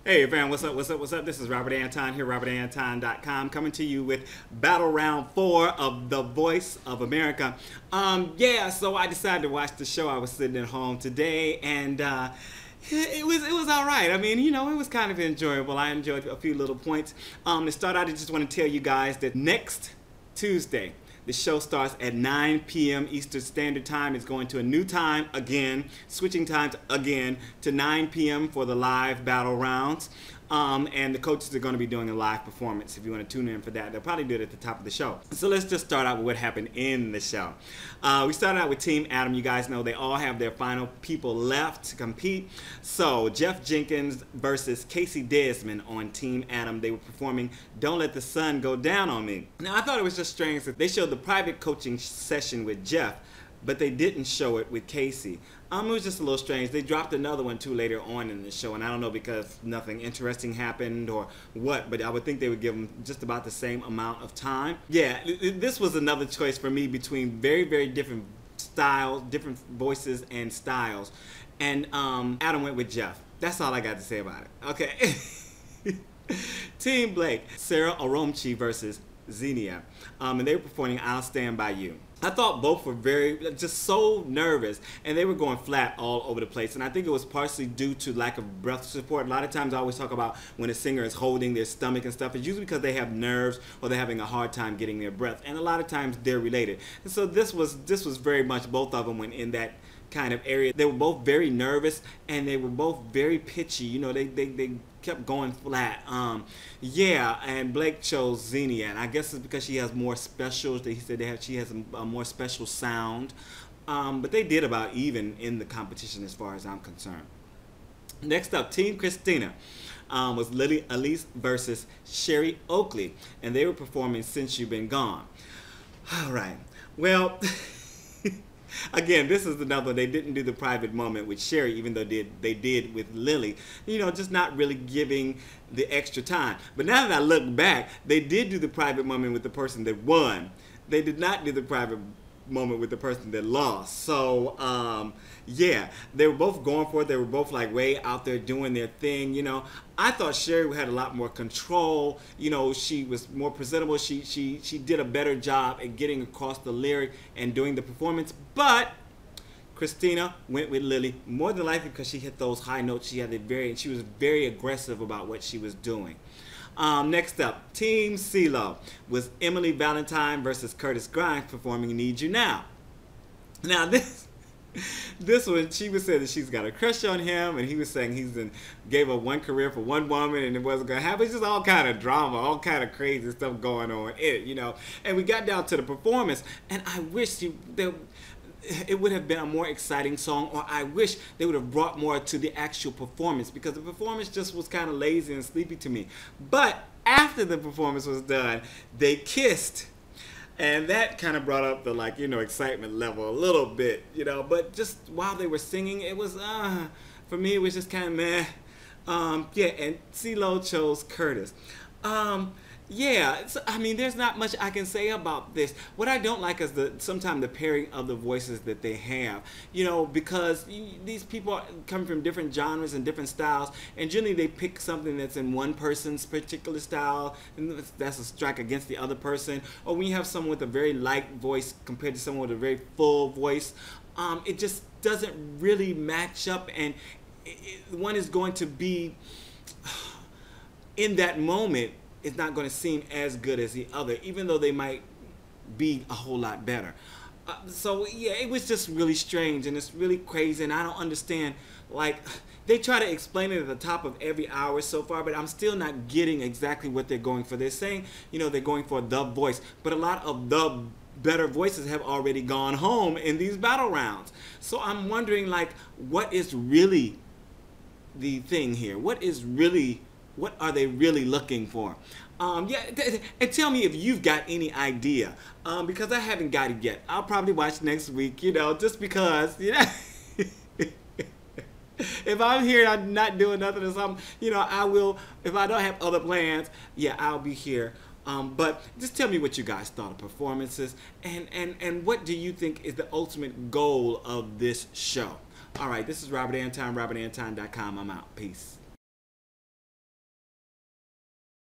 Hey fam, what's up, what's up, what's up? This is Robert Anton here, robertanton.com, coming to you with Battle Round 4 of The Voice of America. So I decided to watch the show. I was sitting at home today and it was all right. I mean, it was kind of enjoyable. I enjoyed a few little points. To start out, I just want to tell you guys that next Tuesday, the show starts at 9 p.m. Eastern Standard Time. It's going to a new time again, switching times again to 9 p.m. for the live battle rounds. And the coaches are going to be doing a live performance if you want to tune in for that. They'll probably do it at the top of the show. So let's just start out with what happened in the show. We started out with TeamAdam. You guys know they all have their final people left to compete. So Jenkins versus Desmond on TeamAdam. They were performing Don't Let the Sun Go Down on Me. Now I thought it was just strange that they showed the private coaching session with Jeff, but they didn't show it with Casey. It was just a little strange. They dropped another one too later on in the show, and I don't know because nothing interesting happened or what, but I would think they would give them just about the same amount of time. Yeah, this was another choice for me between very, very different styles, different voices and styles, and Adam went with Jeff. That's all I got to say about it. Okay. Team Blake, Sara Omromchi versus Xenia, and they were performing I'll Stand By You. I thought both were just so nervous, and they were going flat all over the place, and I think it was partially due to lack of breath support. A lot of times I always talk about when a singer is holding their stomach and stuff, it's usually because they have nerves or they're having a hard time getting their breath, and a lot of times they're related. And so this was very much, both of them went in that kind of area. They were both very nervous, and they were both very pitchy. They kept going flat. And Blake chose Xenia, and I guess it's because she has more specials. He said she has a more special sound. But they did about even in the competition as far as I'm concerned. Next up, Team Christina was Elise versus Cherie Oakley, and they were performing Since You've Been Gone. All right. Well. Again, this is another one. They didn't do the private moment with Cherie, even though they did with Lily. Just not really giving the extra time. But now that I look back, they did do the private moment with the person that won. They did not do the private moment with the person that lost. So, yeah, they were both going for it. They were both like way out there doing their thing. I thought Cherie had a lot more control. She was more presentable. She did a better job at getting across the lyric and doing the performance. But Christina went with Lily, more than likely because she hit those high notes. She was very aggressive about what she was doing. Next up, Team CeeLo was Emily Valentine versus Curtis Grimes performing Need You Now. Now this one, she was saying that she's got a crush on him, and he was saying gave up one career for one woman, and it wasn't gonna happen. It's just all kind of drama, all kind of crazy stuff going on in it, And we got down to the performance, and I wish it would have been a more exciting song, or I wish they would have brought more to the actual performance, because the performance just was kind of lazy and sleepy to me. But after the performance was done, they kissed. And that kind of brought up the excitement level a little bit, but just while they were singing, it was, for me, it was just kind of meh. And CeeLo chose Curtis. I mean, there's not much I can say about this. What I don't like is sometimes the pairing of the voices that they have, because these people come from different genres and different styles, and generally they pick something that's in one person's particular style, and that's a strike against the other person. Or when you have someone with a very light voice compared to someone with a very full voice, it just doesn't really match up, and one is going to be, in that moment, it's not going to seem as good as the other, even though they might be a whole lot better. It was just really strange, and it's really crazy, and I don't understand. They try to explain it at the top of every hour so far, but I'm still not getting exactly what they're going for. They're saying, they're going for the voice, but a lot of the better voices have already gone home in these battle rounds. So I'm wondering, what is really the thing here? What are they really looking for? And tell me if you've got any idea, because I haven't got it yet. I'll probably watch next week, just because, if I'm here and I'm not doing nothing or something, I will, if I don't have other plans, I'll be here. But just tell me what you guys thought of performances, and what do you think is the ultimate goal of this show? All right, this is Robert Anton, robertanton.com. I'm out. Peace.